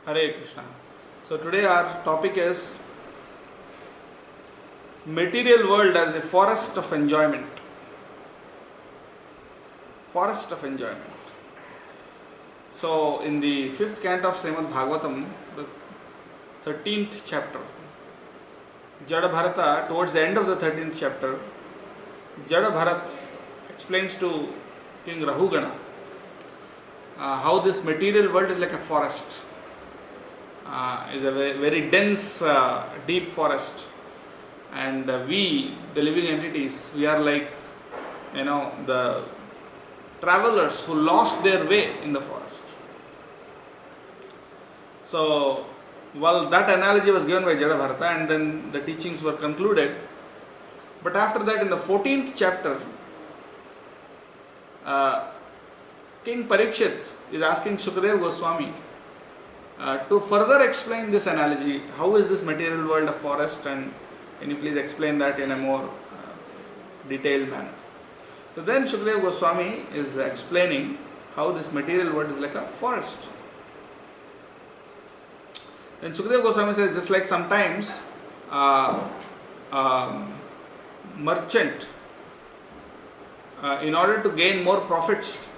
Hare Krishna. So today our topic is material world as the forest of enjoyment. Forest of enjoyment. So in the fifth canto of Srimad Bhagavatam, the 13th chapter, Jada Bharata, towards the end of the 13th chapter, Jada Bharat explains to King Rahugana how this material world is like a forest. Is a very dense, deep forest, and we, the living entities, we are like, the travelers who lost their way in the forest. So, well, that analogy was given by Jada Bharata, and then the teachings were concluded. But after that, in the 14th chapter, King Parikshit is asking Shukadeva Goswami to further explain this analogy. How is this material world a forest, and can you please explain that in a more detailed manner? So then Shukadeva Goswami is explaining how this material world is like a forest. Then Shukadeva Goswami says, just like sometimes merchant, in order to gain more profits,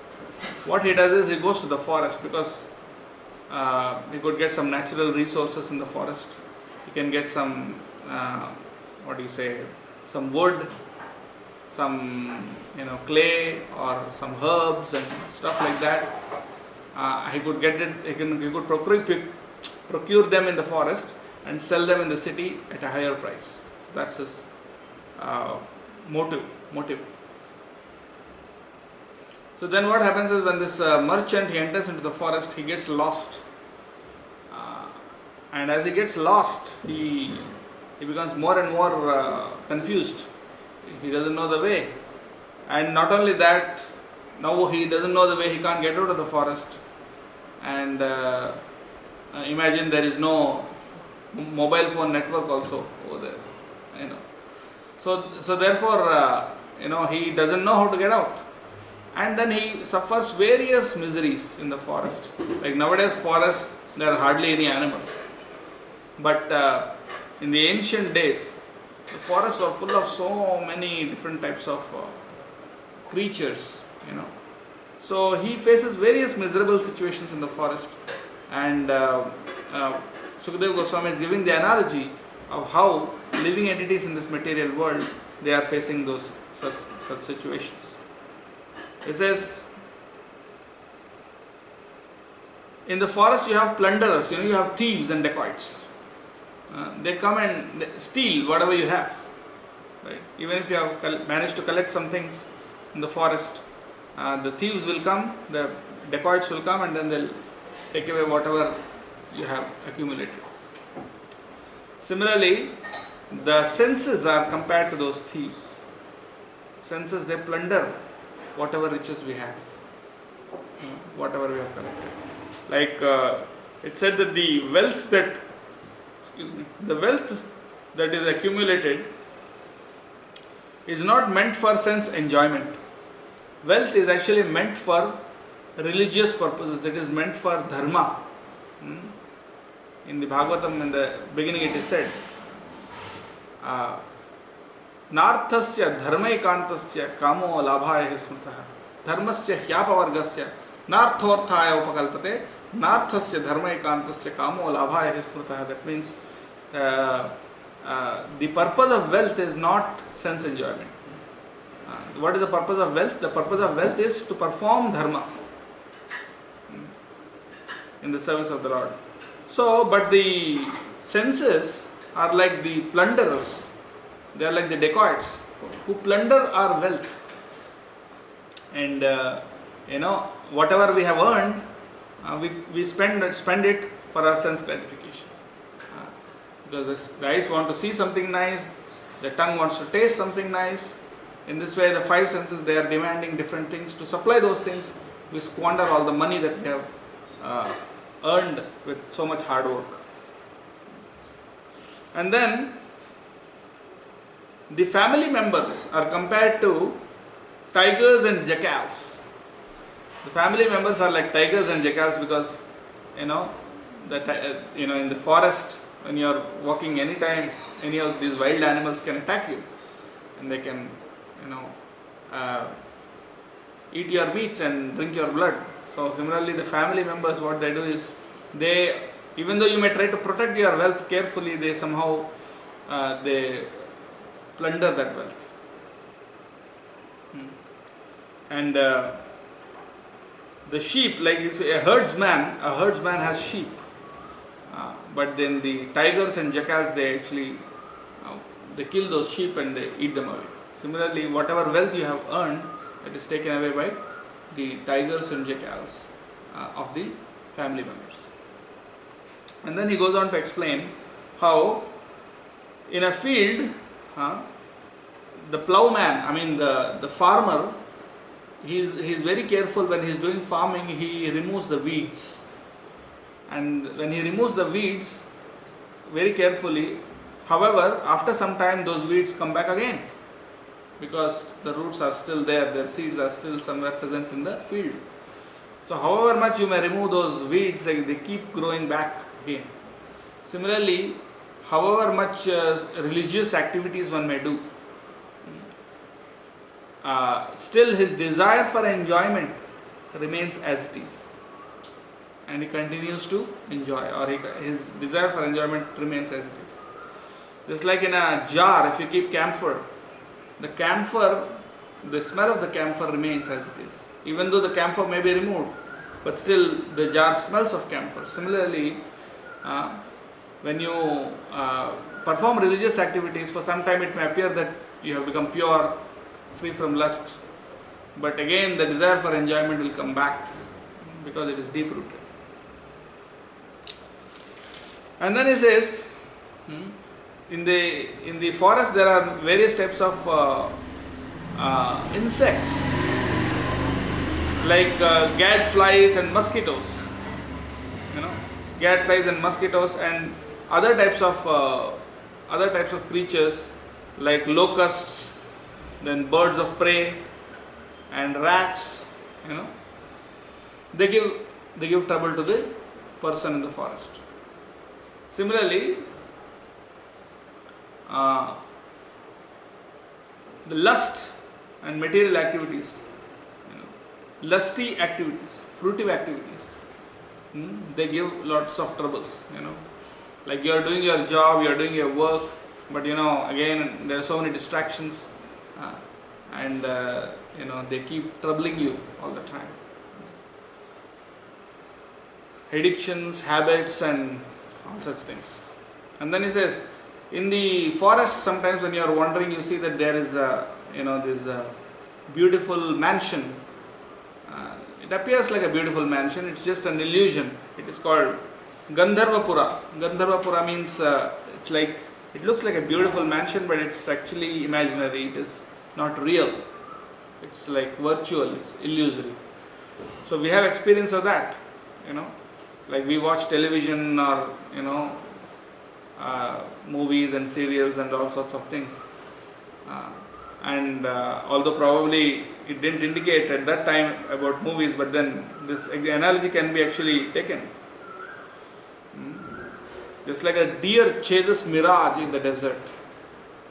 what he does is he goes to the forest, because he could get some natural resources in the forest. He can get some, some wood, some clay, or some herbs and stuff like that. He could get it. He could procure them in the forest and sell them in the city at a higher price. So that's his motive. So then what happens is, when this merchant, he enters into the forest, he gets lost. And as he gets lost, he becomes more and more confused. He doesn't know the way. And not only that, now he doesn't know the way, he can't get out of the forest. And imagine there is no mobile phone network also over there. So therefore, he doesn't know how to get out. And then he suffers various miseries in the forest. Like nowadays, forests, there are hardly any animals. But in the ancient days, the forests were full of so many different types of creatures, So he faces various miserable situations in the forest. And Shukadeva Goswami is giving the analogy of how living entities in this material world, they are facing those such situations. He says, in the forest you have plunderers, you have thieves and dacoits. They come and steal whatever you have. Right? Even if you have managed to collect some things in the forest, the thieves will come, the dacoits will come, and then they'll take away whatever you have accumulated. Similarly, the senses are compared to those thieves. Senses, they plunder whatever riches we have, whatever we have collected. Like it said that the wealth that is accumulated is not meant for sense enjoyment. Wealth is actually meant for religious purposes. It is meant for dharma. In the Bhagavatam, in the beginning, it is said, Narthasya dharmaikantasya kamo labhaya smrtah dharmasya hyapavargasya narthorthaya upakalpate narthasya dharmaikantasya kamo labhaya smrtah. That means the purpose of wealth is not sense enjoyment. What is the purpose of wealth? The purpose of wealth is to perform dharma in the service of the Lord. So, but the senses are like the plunderers. They are like the dacoits who plunder our wealth. And whatever we have earned, we spend it for our sense gratification. Because the eyes want to see something nice, the tongue wants to taste something nice. In this way, the five senses, they are demanding different things. To supply those things, we squander all the money that we have earned with so much hard work. And then the family members are compared to tigers and jackals. The family members are like tigers and jackals because that in the forest, when you are walking, anytime any of these wild animals can attack you, and they can, uh, eat your meat and drink your blood. So similarly, the family members, what they do is, they, even though you may try to protect your wealth carefully, they somehow they plunder that wealth. And the sheep, like you say, a herdsman has sheep, but then the tigers and jackals, they actually they kill those sheep and they eat them away. Similarly, whatever wealth you have earned, it is taken away by the tigers and jackals of the family members. And then he goes on to explain how in a field, the plowman, the farmer, he's very careful when he's doing farming. He removes the weeds, and when he removes the weeds very carefully, however, after some time those weeds come back again, because the roots are still there, their seeds are still somewhere present in the field. So however much you may remove those weeds, they keep growing back again. Similarly, however much religious activities one may do, still his desire for enjoyment remains as it is, and he continues to enjoy, or his desire for enjoyment remains as it is. Just like in a jar, if you keep camphor, the smell of the camphor remains as it is, even though the camphor may be removed, but still the jar smells of camphor. Similarly, when you perform religious activities, for some time it may appear that you have become pure, free from lust, but again the desire for enjoyment will come back, because it is deep rooted. And then he says, in the forest there are various types of insects, like gadflies and mosquitoes, gadflies and mosquitoes, and other types of creatures like locusts, then birds of prey and rats. They give trouble to the person in the forest. Similarly, the lust and material activities, lusty activities, fruitive activities, they give lots of troubles. Like you are doing your job, you are doing your work, but again there are so many distractions, and they keep troubling you all the time. Addictions, habits, and all such things. And then he says, in the forest, sometimes when you are wandering, you see that there is this beautiful mansion. It appears like a beautiful mansion. It's just an illusion. It is called Gandharvapura. Gandharvapura means it looks like a beautiful mansion, but it's actually imaginary. It is not real. It's like virtual. It's illusory. So we have experience of that. Like we watch television or movies and serials and all sorts of things, and although probably it didn't indicate at that time about movies, but then this analogy can be actually taken. Just like a deer chases mirage in the desert,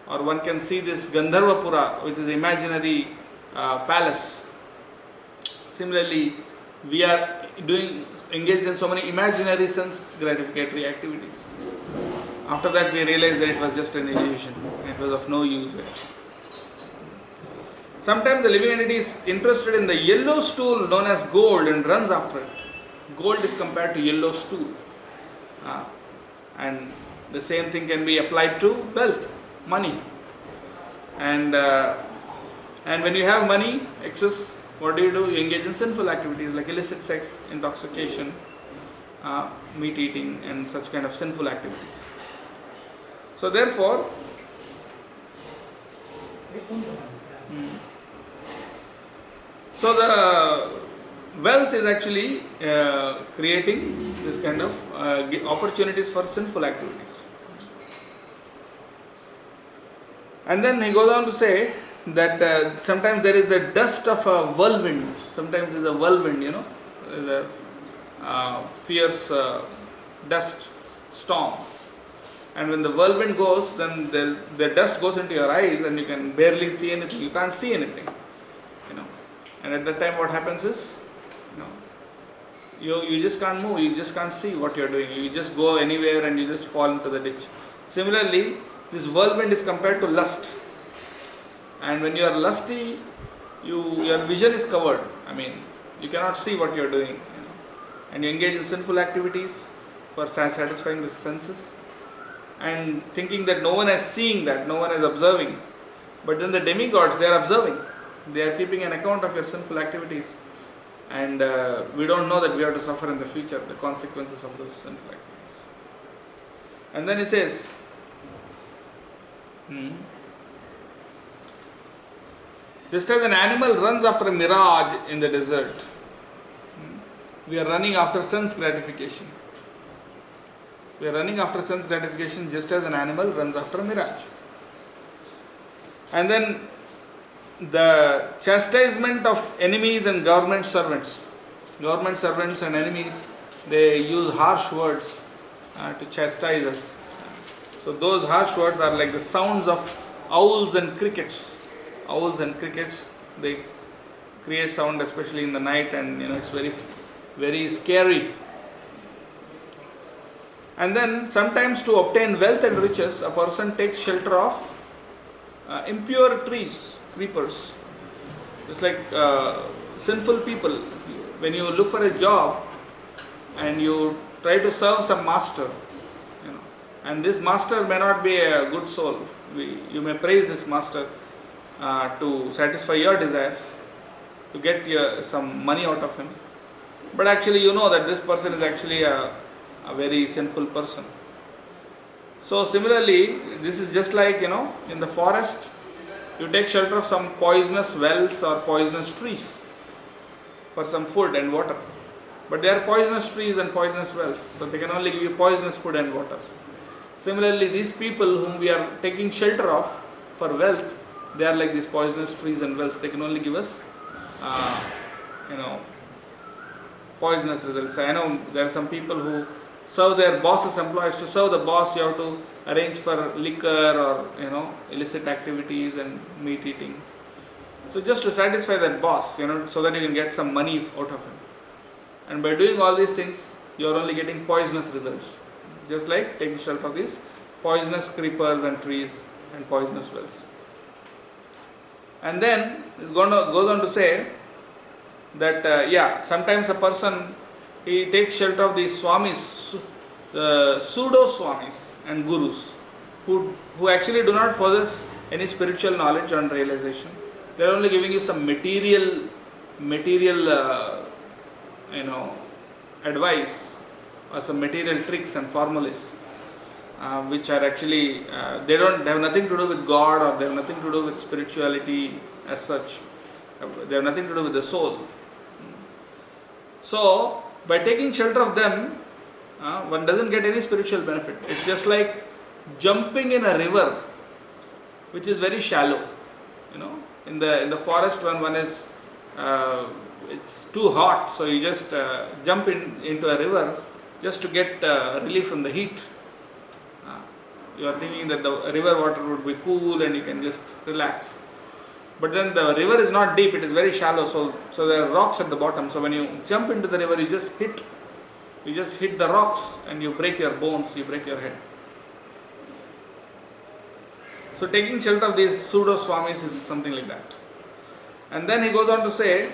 or one can see this Gandharvapura, which is imaginary palace. Similarly, we are engaged in so many imaginary sense gratificatory activities. After that we realize that it was just an illusion, it was of no use. Sometimes the living entity is interested in the yellow stool known as gold and runs after it. Gold is compared to yellow stool, and the same thing can be applied to wealth, money. And when you have money, excess, what do? You engage in sinful activities like illicit sex, intoxication, meat eating, and such kind of sinful activities. So therefore, so the wealth is actually creating this kind of opportunities for sinful activities. And then he goes on to say that sometimes there is the dust of a whirlwind. Sometimes there is a whirlwind, there is a fierce dust storm. And when the whirlwind goes, then the dust goes into your eyes and you can barely see anything. You can't see anything, you know. And at that time, what happens is, you just can't move. You just can't see what you're doing. You just go anywhere and you just fall into the ditch. Similarly, this whirlwind is compared to lust. And when you are lusty, your vision is covered. I mean, you cannot see what you're doing. And you engage in sinful activities for satisfying the senses. And thinking that no one is seeing that, no one is observing. But then the demigods, they are observing. They are keeping an account of your sinful activities. And we don't know that we have to suffer in the future, the consequences of those sinful activities. And then he says, just as an animal runs after a mirage in the desert, we are running after sense gratification. We are running after sense gratification just as an animal runs after a mirage. And then the chastisement of enemies and government servants. Government servants and enemies, they use harsh words to chastise us. So those harsh words are like the sounds of owls and crickets. Owls and crickets, they create sound especially in the night, and it's very, very scary. And then sometimes to obtain wealth and riches, a person takes shelter of impure trees, creepers. It's like sinful people. When you look for a job and you try to serve some master, and this master may not be a good soul. You may praise this master to satisfy your desires, to get some money out of him. But actually you know that this person is actually a very sinful person. So similarly, this is just like, in the forest, you take shelter of some poisonous wells or poisonous trees for some food and water. But they are poisonous trees and poisonous wells, so they can only give you poisonous food and water. Similarly, these people whom we are taking shelter of for wealth, they are like these poisonous trees and wells. They can only give us, poisonous results. I know there are some people who serve their boss's employees. To serve the boss, you have to arrange for liquor or illicit activities and meat eating. So just to satisfy that boss, so that you can get some money out of him. And by doing all these things, you are only getting poisonous results. Just like taking shelter of these poisonous creepers and trees and poisonous wells. And then it goes on to say that sometimes a person, he takes shelter of these swamis, the pseudo swamis and gurus, who actually do not possess any spiritual knowledge and realization. They are only giving you some material advice or some material tricks and formulas, which are actually they have nothing to do with God, or they have nothing to do with spirituality as such. They have nothing to do with the soul. So by taking shelter of them, one doesn't get any spiritual benefit. It's just like jumping in a river which is very shallow. In the forest, when one is it's too hot, so you just jump into a river just to get relief from the heat. You are thinking that the river water would be cool and you can just relax. But then the river is not deep, it is very shallow, so there are rocks at the bottom. So when you jump into the river, you just hit the rocks and you break your bones, you break your head. So taking shelter of these pseudo swamis is something like that. And then he goes on to say,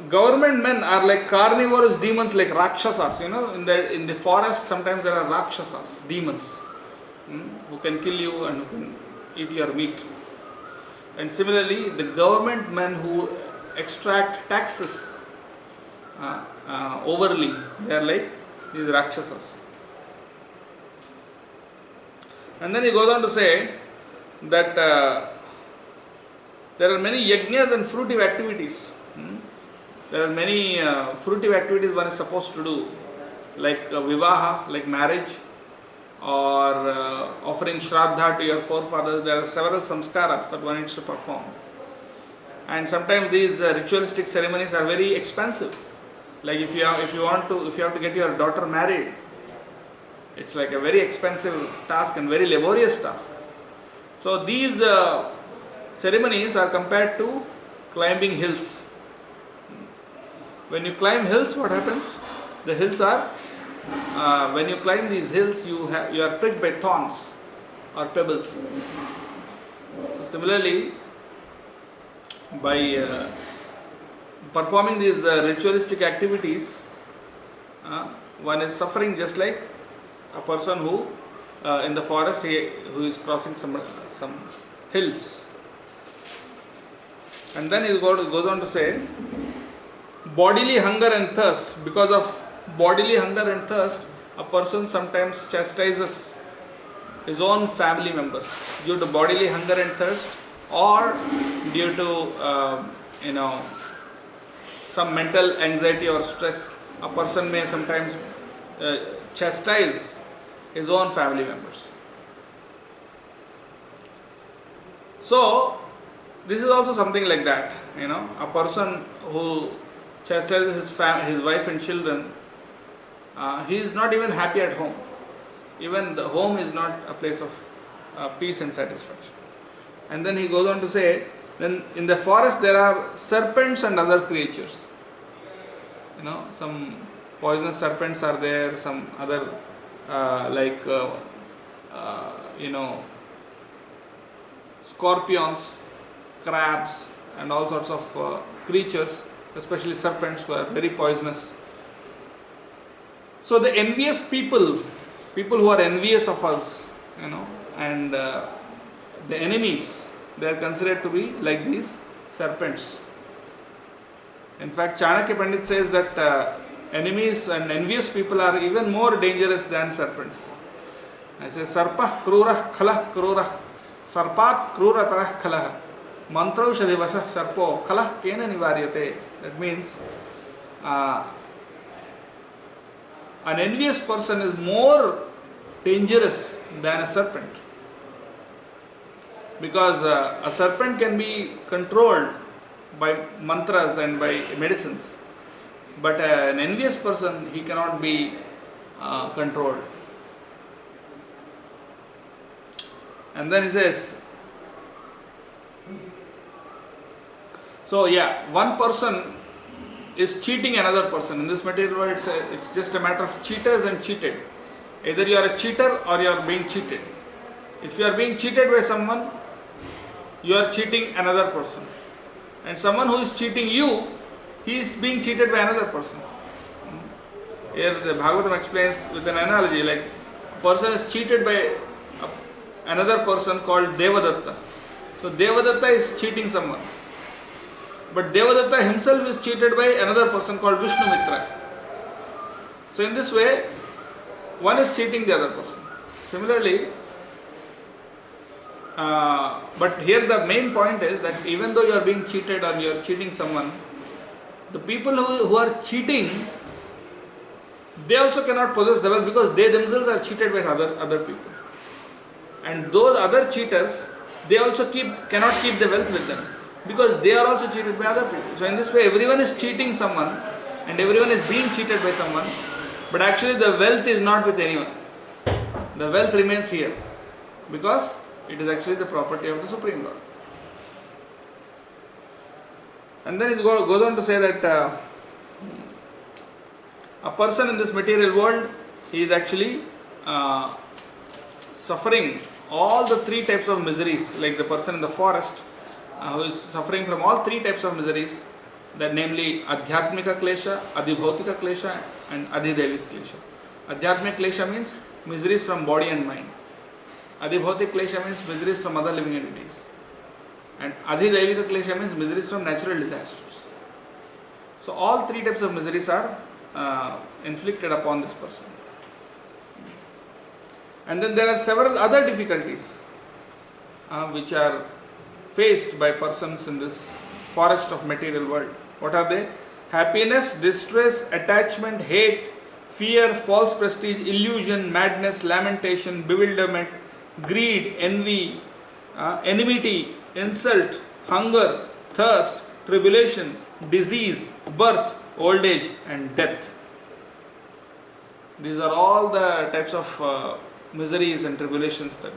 government men are like carnivorous demons, like rakshasas. In the forest, sometimes there are rakshasas, demons, who can kill you and who can eat your meat. And similarly, the government men who extract taxes overly, they are like these rakshasas. And then he goes on to say that there are many yajnas and fruitive activities. There are many fruitive activities one is supposed to do, like vivaha, like marriage, or offering shraddha to your forefathers. There are several samskaras that one needs to perform. And sometimes these ritualistic ceremonies are very expensive. Like if you have to get your daughter married, it's like a very expensive task and very laborious task. So these ceremonies are compared to climbing hills. When you climb hills, what happens? The hills are, when you climb these hills, you are pricked by thorns or pebbles. So similarly, by performing these ritualistic activities, one is suffering just like a person who in the forest who is crossing some hills. And then he goes on to say, bodily hunger and thirst. Because of bodily hunger and thirst, a person sometimes chastises his own family members due to bodily hunger and thirst, or due to some mental anxiety or stress. A person may sometimes chastise his own family members. So this is also something like that. A person who chastises his wife and children, he is not even happy at home. Even the home is not a place of peace and satisfaction. And then he goes on to say, then in the forest there are serpents and other creatures. Some poisonous serpents are there, some other scorpions, crabs, and all sorts of creatures, especially serpents, who are very poisonous. So the envious people who are envious of us, and the enemies, they are considered to be like these serpents. In fact, Chanakya Pandit says that enemies and envious people are even more dangerous than serpents. I say, Sarpa krura khalah krura, sarpat krura tarah khalah, mantraushadhi vasah sarpo khalah kena nivaryate. That means an envious person is more dangerous than a serpent, because a serpent can be controlled by mantras and by medicines, but an envious person, he cannot be controlled. And then he says, so one person is cheating another person. In this material world, it's just a matter of cheaters and cheated. Either you are a cheater or you are being cheated. If you are being cheated by someone, you are cheating another person. And someone who is cheating you, he is being cheated by another person. Here the Bhagavatam explains with an analogy, like a person is cheated by another person called Devadatta. So Devadatta is cheating someone. But Devadatta himself is cheated by another person called Vishnumitra. So in this way, one is cheating the other person. Similarly, but here the main point is that even though you are being cheated or you are cheating someone, the people who are cheating, they also cannot possess the wealth, because they themselves are cheated by other people. And those other cheaters, they also cannot keep the wealth with them, because they are also cheated by other people. So in this way, everyone is cheating someone and everyone is being cheated by someone, but actually the wealth is not with anyone. The wealth remains here, because it is actually the property of the Supreme Lord. And then it goes on to say that a person in this material world, he is actually suffering all the three types of miseries, like the person in the forest who is suffering from all three types of miseries, that namely Adhyatmika Klesha, Adhibhautika Klesha, and Adhidevika Klesha. Adhyatmika Klesha means miseries from body and mind. Adhibhautika Klesha means miseries from other living entities. And Adhidevika Klesha means miseries from natural disasters. So all three types of miseries are inflicted upon this person. And then there are several other difficulties which are faced by persons in this forest of material world. What are they? Happiness, distress, attachment, hate, fear, false prestige, illusion, madness, lamentation, bewilderment, greed, envy, enmity, insult, hunger, thirst, tribulation, disease, birth, old age and death. These are all the types of miseries and tribulations that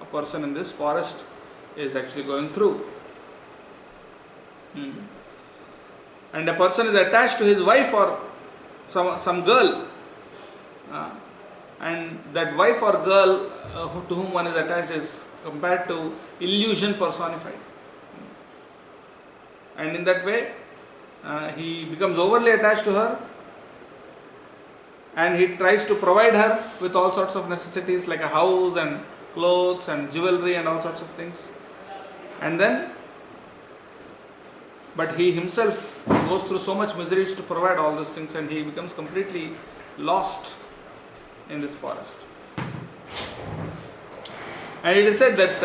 a person in this forest is actually going through. And a person is attached to his wife or some girl, and that wife or girl to whom one is attached is compared to illusion personified. And in that way, he becomes overly attached to her, and he tries to provide her with all sorts of necessities like a house and clothes and jewelry and all sorts of things. And then, but he himself goes through so much miseries to provide all those things, and he becomes completely lost in this forest. And it is said that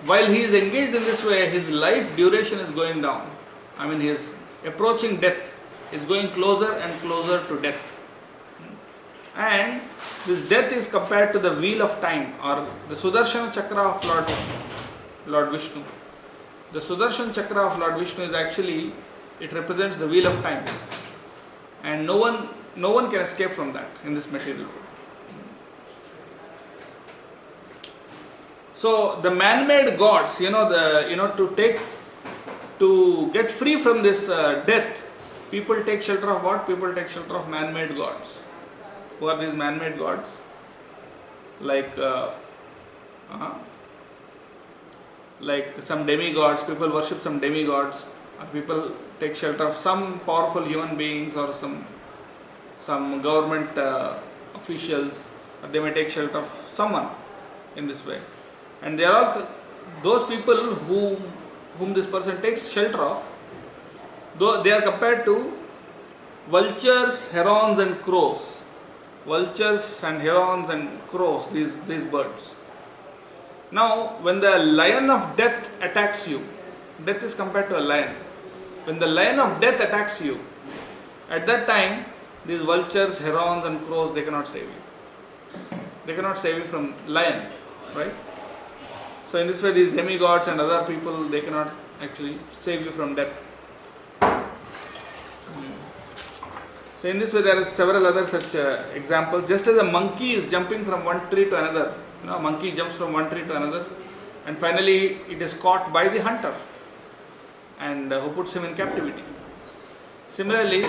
while he is engaged in this way, his life duration is going down. I mean, he is approaching death, he is going closer and closer to death. And this death is compared to the wheel of time, or the Sudarshana Chakra of Lord Vishnu. The Sudarshan Chakra of Lord Vishnu is actually, it represents the wheel of time. And no one can escape from that in this material world. So the man-made gods, to get free from this death, people take shelter of what? People take shelter of man-made gods. Who are these man-made gods? Like some demigods, people worship some demigods, or people take shelter of some powerful human beings or some government officials, or they may take shelter of someone in this way. And they are all those people whom this person takes shelter of, though they are compared to vultures, herons and crows. Vultures and herons and crows, these birds. Now, when the lion of death attacks you, death is compared to a lion. When the lion of death attacks you, at that time, these vultures, herons and crows, they cannot save you. They cannot save you from lion, right? So in this way, these demigods and other people, they cannot actually save you from death. So in this way, there are several other such examples. Just as a monkey is jumping from one tree to another, a monkey jumps from one tree to another, and finally it is caught by the hunter, and who puts him in captivity. Similarly,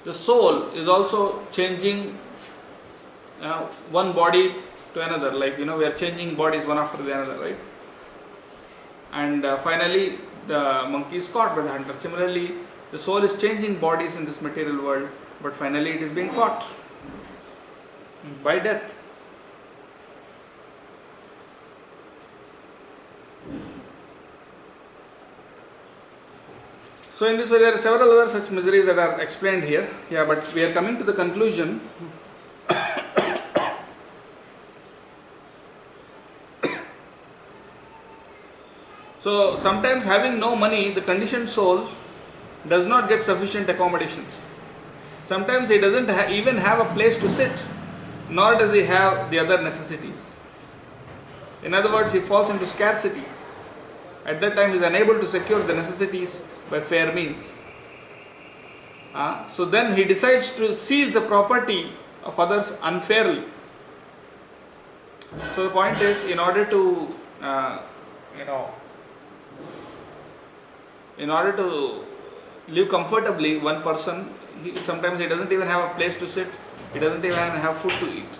the soul is also changing one body to another. Like we are changing bodies one after the other, right? And finally, the monkey is caught by the hunter. Similarly, the soul is changing bodies in this material world, but finally it is being caught by death. So in this way, there are several other such miseries that are explained here. Yeah, but we are coming to the conclusion. So sometimes, having no money, the conditioned soul does not get sufficient accommodations. Sometimes he doesn't even have a place to sit, nor does he have the other necessities. In other words, he falls into scarcity. At that time, he is unable to secure the necessities by fair means. So then he decides to seize the property of others unfairly. So the point is, in order to live comfortably, one person, sometimes he doesn't even have a place to sit, he doesn't even have food to eat.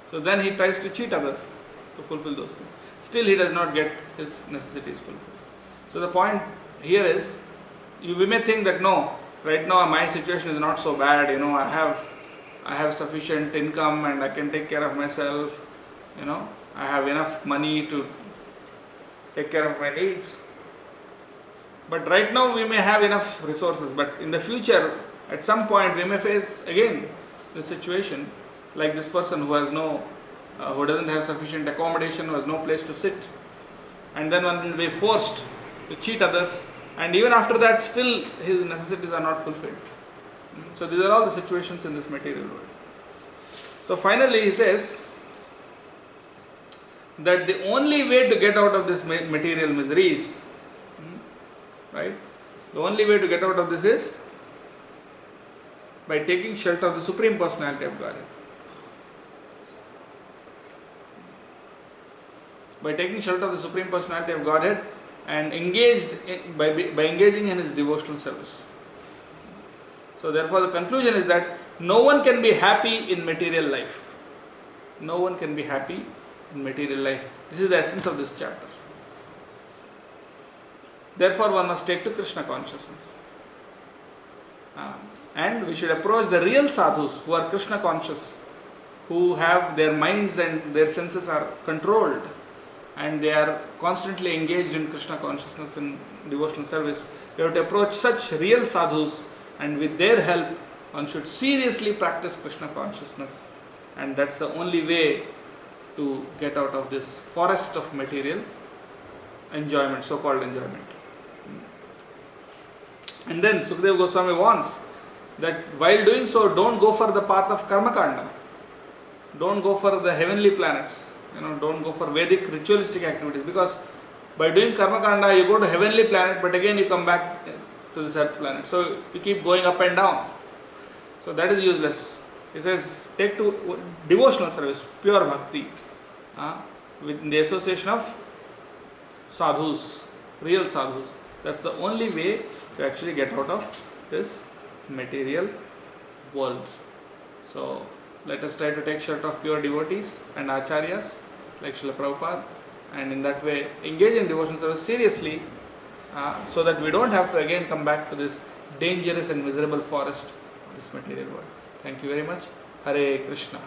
So then he tries to cheat others to fulfill those things. Still he does not get his necessities fulfilled. So the point here is, we may think that no, right now my situation is not so bad, I have sufficient income and I can take care of myself, I have enough money to take care of my needs. But right now we may have enough resources, but in the future, at some point we may face again the situation like this person who has who doesn't have sufficient accommodation, who has no place to sit, and then one will be forced to cheat others, and even after that still his necessities are not fulfilled. So these are all the situations in this material world. So finally he says that the only way to get out of this material miseries, right? The only way to get out of this is By taking shelter of the Supreme Personality of Godhead. By taking shelter of the Supreme Personality of Godhead and by engaging in his devotional service. So therefore the conclusion is that no one can be happy in material life. No one can be happy in material life. This is the essence of this chapter. Therefore one must take to Krishna consciousness. And we should approach the real sadhus who are Krishna conscious, who have their minds and their senses are controlled, and they are constantly engaged in Krishna consciousness and devotional service. You have to approach such real sadhus, and with their help one should seriously practice Krishna consciousness, and that's the only way to get out of this forest of material enjoyment, so-called enjoyment. And then Sukadeva Goswami warns that while doing so, don't go for the path of Karmakanda. Don't go for the heavenly planets. Don't go for Vedic ritualistic activities, because by doing Karmakanda you go to heavenly planet, but again you come back to this earth planet. So you keep going up and down. So that is useless. He says, take to devotional service, pure bhakti, with the association of sadhus, real sadhus. That's the only way to actually get out of this material world. So let us try to take shelter of pure devotees and acharyas like Srila Prabhupada, and in that way engage in devotional service seriously, so that we don't have to again come back to this dangerous and miserable forest of this material world. Thank you very much. Hare Krishna.